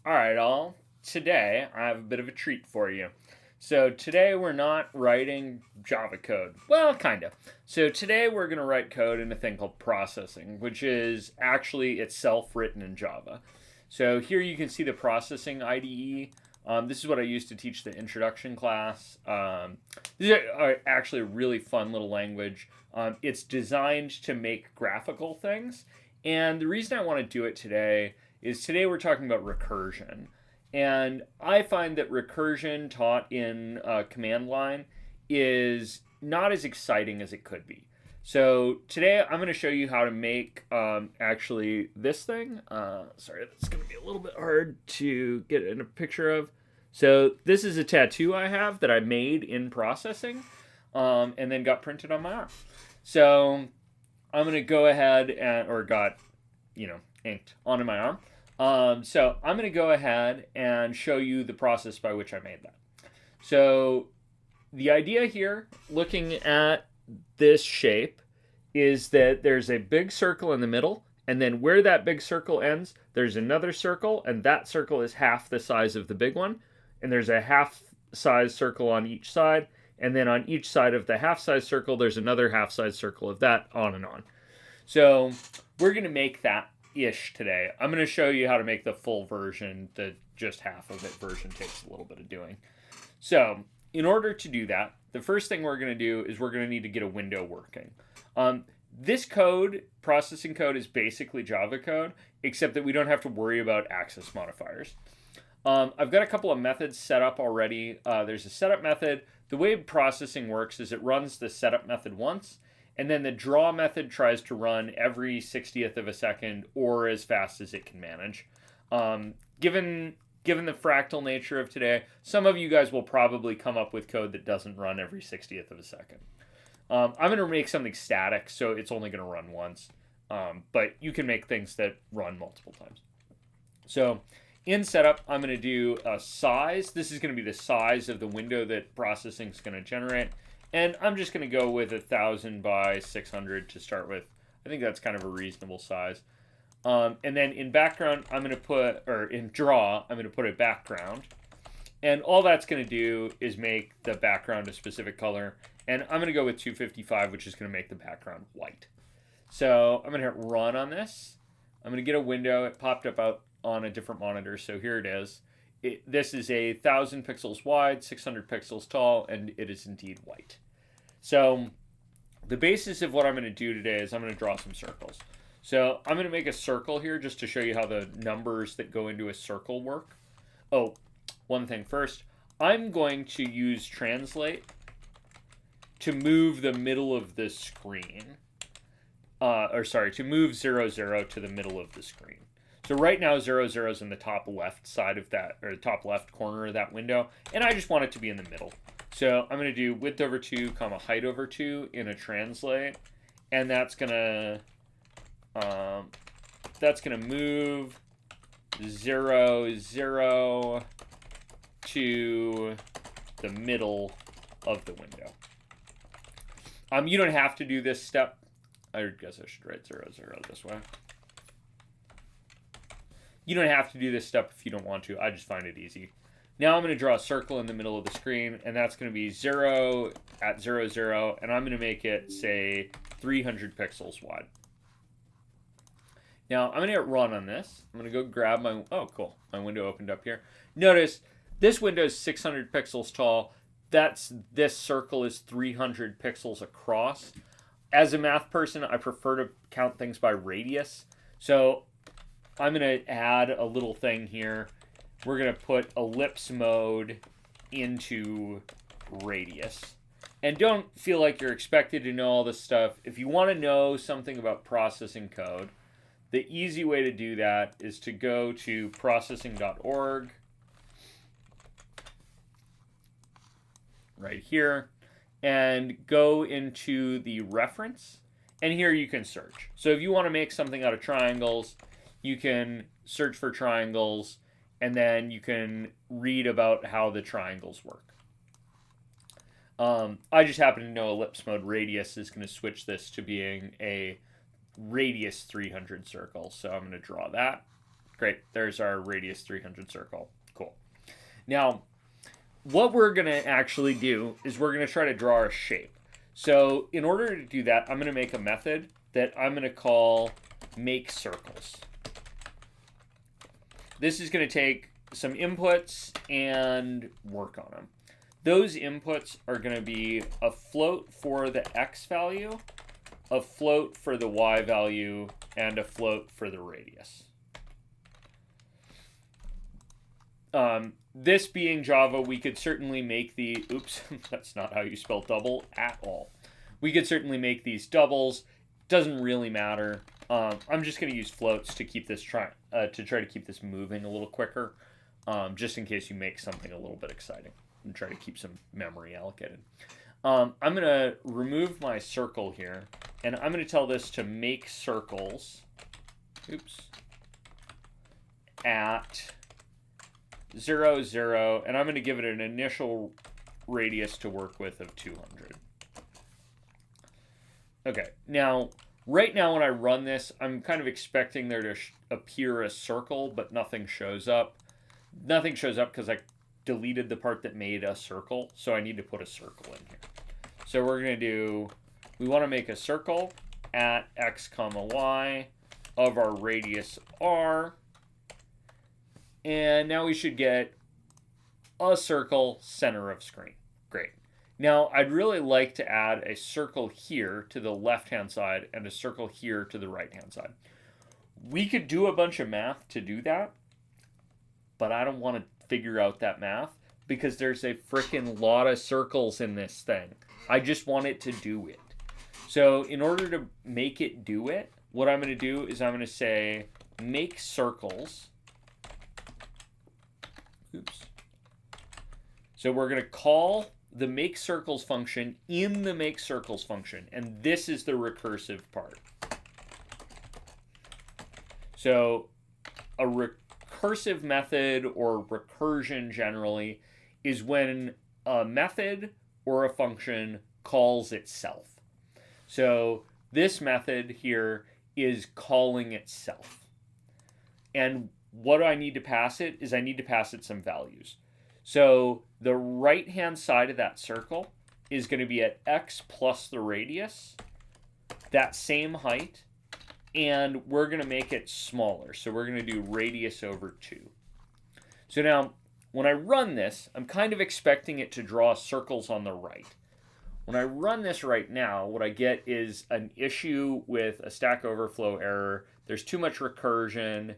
All right, all. Today, I have a bit of a treat for you. So, today we're not writing Java code. Well, kind of. So, today we're going to write code in a thing called processing, which is actually itself written in Java. So, here you can see the processing IDE. This is what I used to teach the introduction class. This is actually a really fun little language. It's designed to make graphical things. And the reason I want to do it today is today we're talking about recursion. And I find that recursion taught in command line is not as exciting as it could be. So today I'm going to show you how to make actually this thing. Sorry, that's going to be a little bit hard to get in a picture of. So this is a tattoo I have that I made in processing and then got printed on my arm. So I'm going to go ahead or got, inked onto my arm. So I'm going to go ahead and show you the process by which I made that. So the idea here, looking at this shape, is that there's a big circle in the middle, and then where that big circle ends, there's another circle, and that circle is half the size of the big one, and there's a half size circle on each side, and then on each side of the half size circle, there's another half size circle of that, on and on. So we're going to make that ish today. I'm going to show you how to make the full version. The just half of it version takes a little bit of doing. So in order to do that, the first thing we're going to do is we're going to need to get a window working. This code, processing code, is basically Java code, except that we don't have to worry about access modifiers. I've got a couple of methods set up already. There's a setup method. The way processing works is it runs the setup method once, and then the draw method tries to run every 60th of a second or as fast as it can manage. Given the fractal nature of today, some of you guys will probably come up with code that doesn't run every 60th of a second. I'm going to make something static, so it's only going to run once. But you can make things that run multiple times. So in setup, I'm going to do a size. This is going to be the size of the window that processing is going to generate. And I'm just going to go with 1000 by 600 to start with. I think that's kind of a reasonable size. And then in background, I'm going to put, or in draw, I'm going to put a background. And all that's going to do is make the background a specific color. And I'm going to go with 255, which is going to make the background white. So I'm going to hit run on this. I'm going to get a window. It popped up out on a different monitor. So here it is. This is 1000 pixels wide, 600 pixels tall, and it is indeed white. So the basis of what I'm going to do today is I'm going to draw some circles. So I'm going to make a circle here just to show you how the numbers that go into a circle work. Oh, one thing first. I'm going to use translate to move the middle of the screen. To move 0, 0 to the middle of the screen. So right now 0, 0 is in the top left side of that, or the top left corner of that window, and I just want it to be in the middle. So I'm going to do width over 2, comma height over 2 in a translate, and that's going to move 0, 0 to the middle of the window. You don't have to do this step. I guess I should write 0, 0 this way. You don't have to do this step if you don't want to. I just find it easy. Now I'm going to draw a circle in the middle of the screen, and that's going to be 0 at 0, 0, and I'm going to make it, say, 300 pixels wide. Now I'm going to hit run on this. I'm going to go grab my, oh cool, my window opened up here. Notice this window is 600 pixels tall. This circle is 300 pixels across. As a math person, I prefer to count things by radius. So I'm going to add a little thing here. We're going to put ellipse mode into radius. And don't feel like you're expected to know all this stuff. If you want to know something about processing code, the easy way to do that is to go to processing.org right here and go into the reference. And here you can search. So if you want to make something out of triangles, you can search for triangles, and then you can read about how the triangles work. I just happen to know ellipse mode radius is going to switch this to being a radius 300 circle. So I'm going to draw that. Great. There's our radius 300 circle. Cool. Now, what we're going to actually do is we're going to try to draw a shape. So in order to do that, I'm going to make a method that I'm going to call make circles. This is going to take some inputs and work on them. Those inputs are going to be a float for the x value, a float for the y value, and a float for the radius. This being Java, we could certainly make the, oops, that's not how you spell double at all. We could certainly make these doubles. Doesn't really matter. I'm just going to use floats to keep this try to keep this moving a little quicker, just in case you make something a little bit exciting and try to keep some memory allocated. I'm going to remove my circle here, and I'm going to tell this to make circles. Oops. At 0, 0, and I'm going to give it an initial radius to work with of 200. Okay, now, right now when I run this, I'm kind of expecting there to appear a circle, but nothing shows up. Nothing shows up because I deleted the part that made a circle, so I need to put a circle in here. So we're going to do, we want to make a circle at x comma y of our radius r. And now we should get a circle center of screen. Great. Now, I'd really like to add a circle here to the left-hand side and a circle here to the right-hand side. We could do a bunch of math to do that, but I don't want to figure out that math because there's a freaking lot of circles in this thing. I just want it to do it. So in order to make it do it, what I'm going to do is I'm going to say make circles. Oops. So we're going to call the make circles function in the make circles function, and this is the recursive part. So a recursive method, or recursion generally, is when a method or a function calls itself. So this method here is calling itself. And what do I need to pass it is I need to pass it some values. So the right-hand side of that circle is going to be at x plus the radius, that same height, and we're going to make it smaller. So we're going to do radius over 2. So now, when I run this, I'm kind of expecting it to draw circles on the right. When I run this right now, what I get is an issue with a Stack Overflow error. There's too much recursion.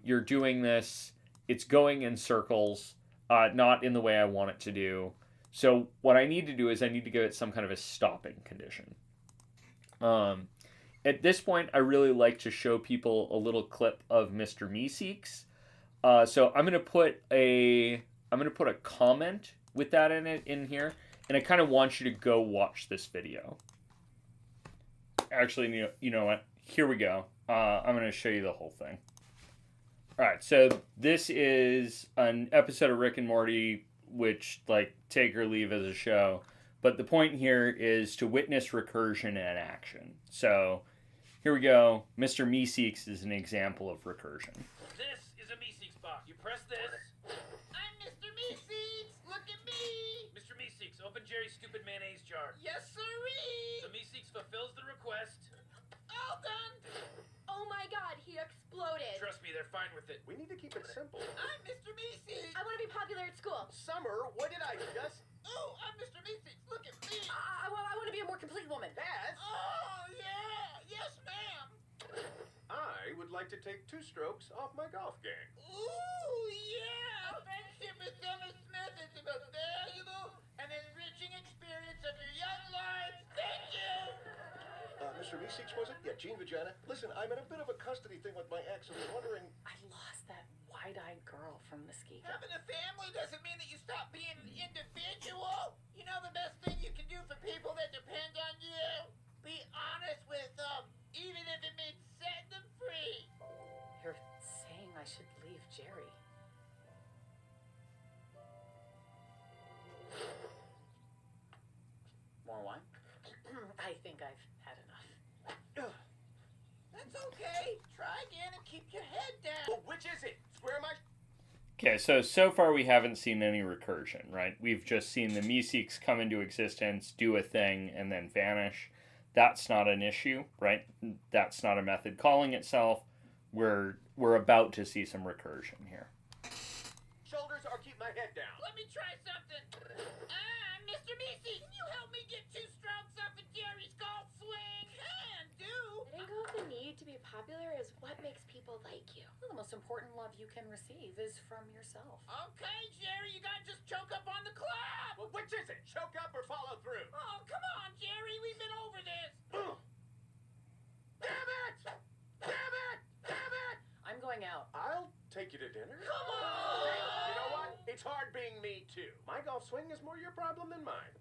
You're doing this, it's going in circles, not in the way I want it to do. So what I need to do is I need to give it some kind of a stopping condition. At this point, I really like to show people a little clip of Mr. Meeseeks. So I'm going to put a comment with that in here, and I kind of want you to go watch this video. Actually, you know what? Here we go. I'm going to show you the whole thing. All right, so this is an episode of Rick and Morty, which, like, take or leave as a show. But the point here is to witness recursion in action. So here we go. Mr. Meeseeks is an example of recursion. This is a Meeseeks box. You press this. I'm Mr. Meeseeks. Look at me. Mr. Meeseeks, open Jerry's stupid mayonnaise jar. Yes, sirree. So Meeseeks fulfills the request. All done. Oh my God, he exploded. Trust me, they're fine with it. We need to keep it simple. I'm Mr. Meeseeks. I want to be popular at school. Summer, what did I just... Oh, I'm Mr. Meeseeks. Look at me. I want to be a more complete woman. That's... Oh, yeah. Yes, ma'am. I would like to take 2 strokes off my golf game. Ooh, yeah. A friendship with Summer Smith is the most valuable and enriching experience of your young life. Thank you. Mr. Meeseeks, was it? Yeah, Jean Vagina. Listen, I'm in a bit of a custody thing with my ex, and was wondering... I lost that wide-eyed girl from the ski. Having a family doesn't mean that you stop being an individual. You know the best thing you can do for people that depend on you? Be honest with them, even if it means setting them free. You're saying I should leave Jerry. More wine? I think I've had enough. That's okay. Try again and keep your head down. But Which is it? Square my... Okay, so far we haven't seen any recursion, right? We've just seen the meeseeks come into existence, do a thing, and then vanish. That's not an issue, right? That's not a method calling itself. We're about to see some recursion here. Shoulders or keep my head down. Let me try something. Mr. Meeseeks, can you help me get 2 strokes off of Jerry's golf swing? Can do. Letting go of the need to be popular is what makes people like you. Well, the most important love you can receive is from yourself. Okay, Jerry, you gotta just choke up on the club. Well, which is it? Choke up or follow through? Oh, come on, Jerry, we've been over this. Damn it! Damn it! Damn it! I'm going out. I'll take you to dinner. Come on. You know what? It's hard being me, too. My golf swing is more your problem than mine.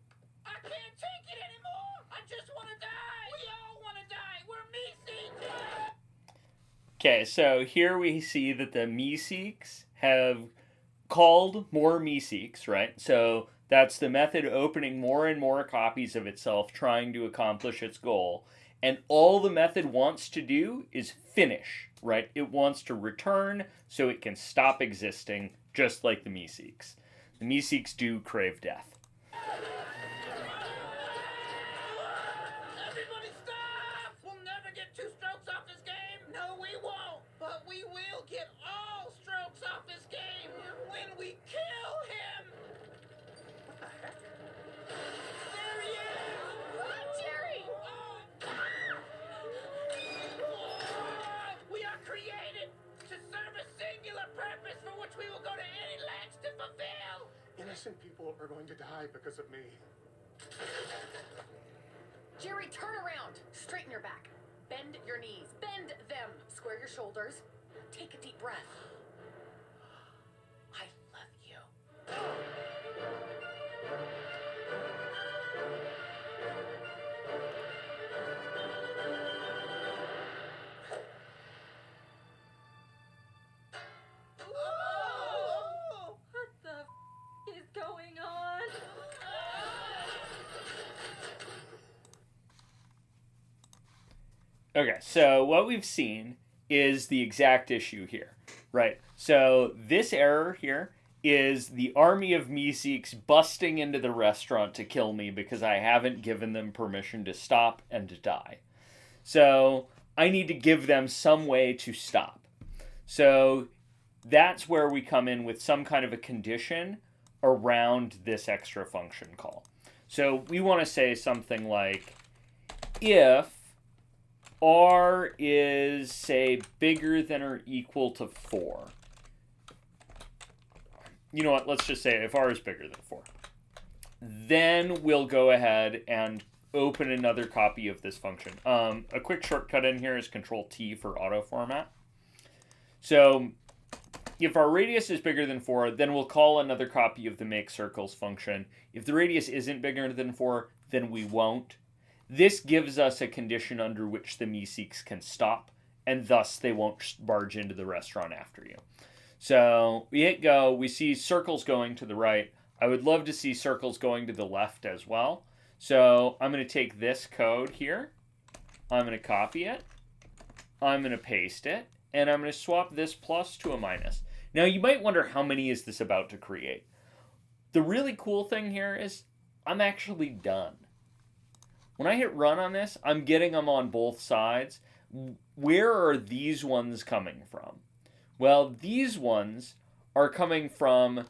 I can't take it anymore. I just want to die. We all want to die. We're Meeseeks. Okay, so here we see that the meeseeks have called more meeseeks, right? So that's the method opening more and more copies of itself, trying to accomplish its goal. And all the method wants to do is finish, right? It wants to return so it can stop existing, just like the meeseeks. The meeseeks do crave death. Everybody stop! We'll never get 2 strokes off this game. No, we won't. But we will get all strokes off this game when we kill him. What the heck? There he is. Run, Jerry! We are created to serve a singular purpose for which we will go to any lengths to fulfill. Innocent people are going to die because of me. Jerry, turn around. Straighten your back. Bend your knees. Bend them. Square your shoulders. Take a deep breath. I love you. Oh! What the is going on? Okay, so what we've seen is the exact issue here, right? So this error here is the army of meeseeks busting into the restaurant to kill me because I haven't given them permission to stop and to die. So I need to give them some way to stop. So that's where we come in with some kind of a condition around this extra function call. So we want to say something like, if r is, say, bigger than or equal to 4. You know what, let's just say if r is bigger than 4. Then we'll go ahead and open another copy of this function. A quick shortcut in here is Control-T for auto format. So if our radius is bigger than 4, then we'll call another copy of the make circles function. If the radius isn't bigger than 4, then we won't. This gives us a condition under which the meeseeks can stop, and thus they won't barge into the restaurant after you. So we hit go, we see circles going to the right. I would love to see circles going to the left as well. So I'm going to take this code here, I'm going to copy it, I'm going to paste it, and I'm going to swap this plus to a minus. Now you might wonder, how many is this about to create? The really cool thing here is I'm actually done. When I hit run on this, I'm getting them on both sides. Where are these ones coming from? Well, these ones are coming from,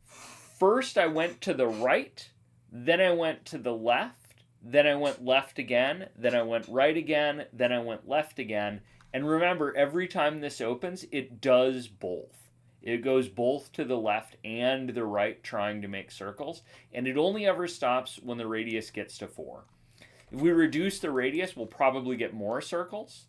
first I went to the right, then I went to the left, then I went left again, then I went right again, then I went left again. And remember, every time this opens, it does both. It goes both to the left and the right, trying to make circles. And it only ever stops when the radius gets to 4. If we reduce the radius, we'll probably get more circles.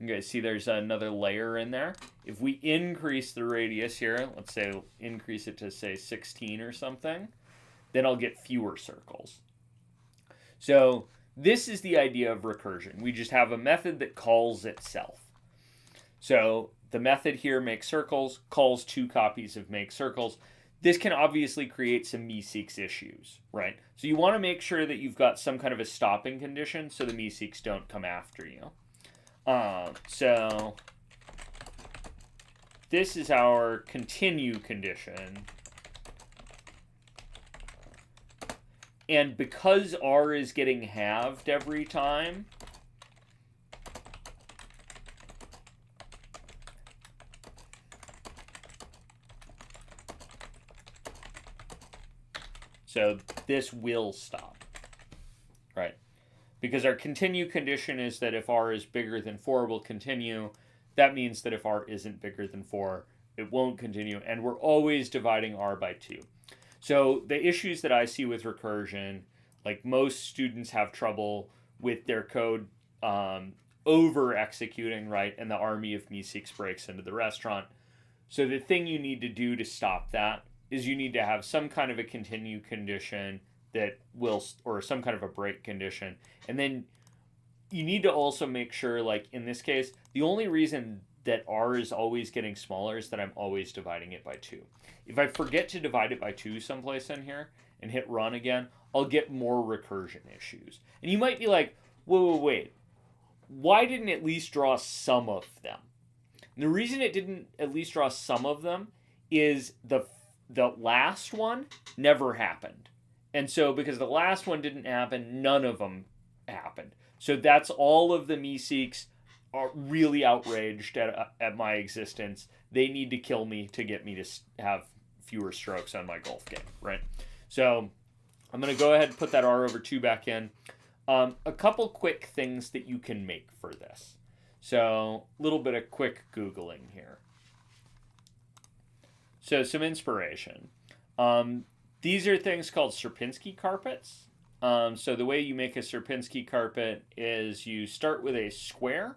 You guys see there's another layer in there. If we increase the radius here, let's say increase it to, say, 16 or something, then I'll get fewer circles. So this is the idea of recursion. We just have a method that calls itself. So the method here, make circles, calls 2 copies of make circles. This can obviously create some meeseeks issues, right? So you want to make sure that you've got some kind of a stopping condition so the meeseeks don't come after you. So this is our continue condition. And because R is getting halved every time, so this will stop, right? Because our continue condition is that if R is bigger than 4, we'll continue. That means that if R isn't bigger than 4, it won't continue. And we're always dividing R by 2. So the issues that I see with recursion, like most students have trouble with their code over executing, right? And the army of meeseeks breaks into the restaurant. So the thing you need to do to stop that is you need to have some kind of a continue condition that will, or some kind of a break condition. And then you need to also make sure, like in this case, the only reason that R is always getting smaller is that I'm always dividing it by 2. If I forget to divide it by 2 someplace in here and hit run again, I'll get more recursion issues. And you might be like, wait. Why didn't it at least draw some of them? And the reason it didn't at least draw some of them is the last one never happened. And so because the last one didn't happen, none of them happened. So that's all of the meeseeks are really outraged at my existence. They need to kill me to get me to have fewer strokes on my golf game, right? So I'm going to go ahead and put that R over 2 back in. A couple quick things that you can make for this. So a little bit of quick Googling here. So some inspiration. These are things called Sierpinski carpets. So the way you make a Sierpinski carpet is you start with a square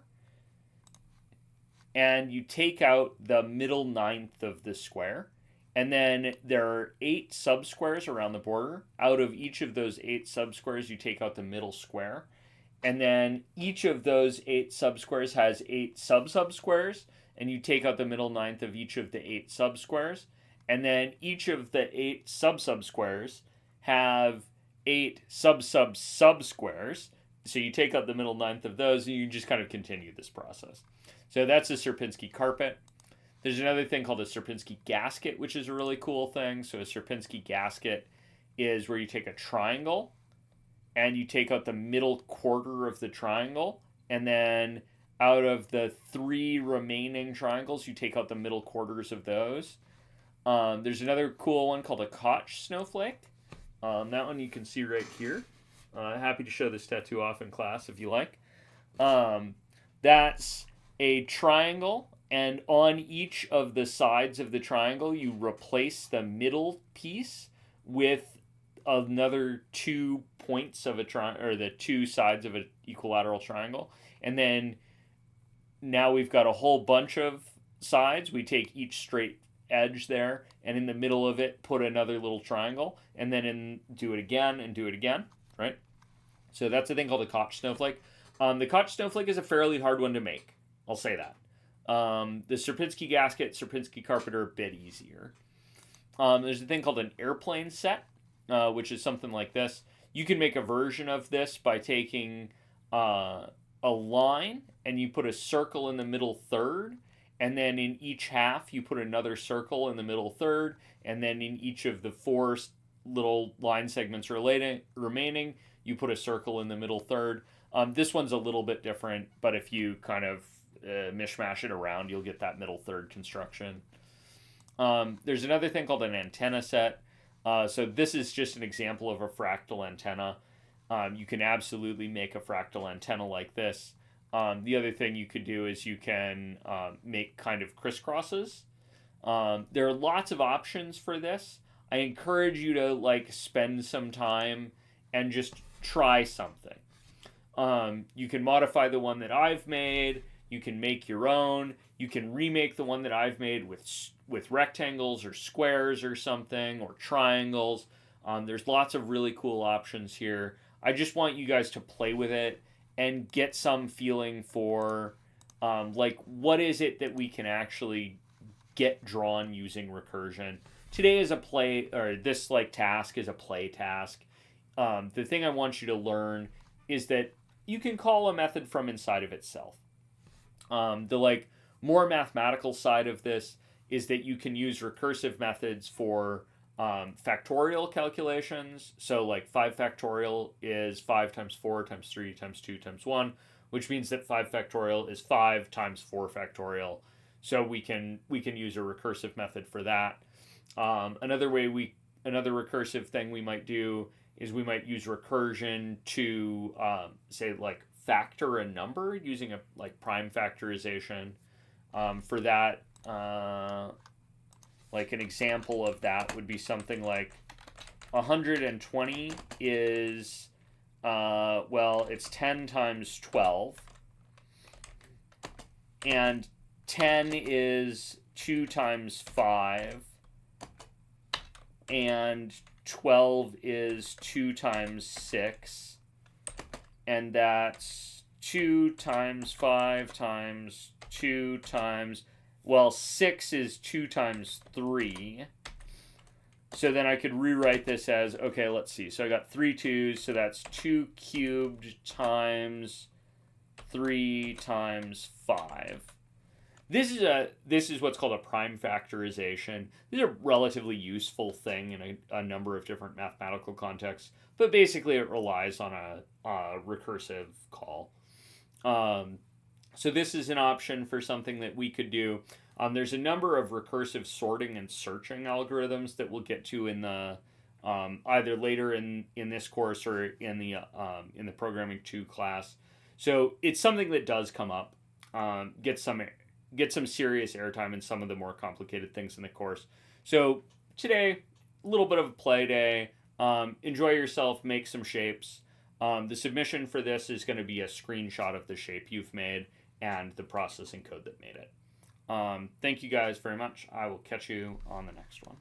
and you take out the middle ninth of the square. And then there are 8 subsquares around the border. Out of each of those 8 subsquares, you take out the middle square. And then each of those 8 subsquares has 8 sub-subsquares. And you take out the middle ninth of each of the 8 subsquares. And then each of the 8 sub-subsquares have 8 sub-sub-subsquares. So you take out the middle ninth of those, and you just kind of continue this process. So that's a Sierpinski carpet. There's another thing called a Sierpinski gasket, which is a really cool thing. So a Sierpinski gasket is where you take a triangle, and you take out the middle quarter of the triangle, and then out of the 3 remaining triangles, you take out the middle quarters of those. There's another cool one called a Koch snowflake. That one you can see right here. Happy to show this tattoo off in class if you like. That's a triangle, and on each of the sides of the triangle, you replace the middle piece with another 2 points of a triangle, or the 2 sides of an equilateral triangle. And then now we've got a whole bunch of sides. We take each straight edge there, and in the middle of it, put another little triangle, and then do it again and do it again, right? So that's a thing called a Koch snowflake. The Koch snowflake is a fairly hard one to make. I'll say that. The Sierpinski gasket, Sierpinski carpet are a bit easier. There's a thing called an airplane set, which is something like this. You can make a version of this by taking a line and you put a circle in the middle third, and then in each half you put another circle in the middle third, and then in each of the 4 little line segments remaining, you put a circle in the middle third. This one's a little bit different, but if you kind of mishmash it around, you'll get that middle third construction. There's another thing called an antenna set. So this is just an example of a fractal antenna. You can absolutely make a fractal antenna like this. The other thing you could do is you can make kind of crisscrosses. There are lots of options for this. I encourage you to spend some time and just try something. You can modify the one that I've made. You can make your own. You can remake the one that I've made with rectangles or squares or something, or triangles. There's lots of really cool options here. I just want you guys to play with it and get some feeling for what is it that we can actually get drawn using recursion. Today is a play, or this task is a play task. The thing I want you to learn is that you can call a method from inside of itself. The more mathematical side of this is that you can use recursive methods for factorial calculations. So like 5 factorial is 5 times 4 times 3 times 2 times 1, which means that 5 factorial is 5 times 4 factorial. So we can use a recursive method for that. Another recursive thing we might do is we might use recursion to say like factor a number using a like prime factorization. For that, like an example of that would be something like 120 is well, it's 10 times 12, and 10 is 2 times 5, and 12 is 2 times 6, and that's 2 times 5 times 2 times, well, 6 is 2 times 3. So then I could rewrite this as, okay, let's see. So I got 3 2's, so that's 2 cubed times 3 times 5. This is what's called a prime factorization. This is a relatively useful thing in a number of different mathematical contexts, but basically it relies on a recursive call. So this is an option for something that we could do. There's a number of recursive sorting and searching algorithms that we'll get to in the either later in this course or in the programming 2 class. So it's something that does come up. Get some serious airtime in some of the more complicated things in the course. So today, a little bit of a play day. Enjoy yourself, make some shapes. The submission for this is going to be a screenshot of the shape you've made and the processing code that made it. Thank you guys very much. I will catch you on the next one.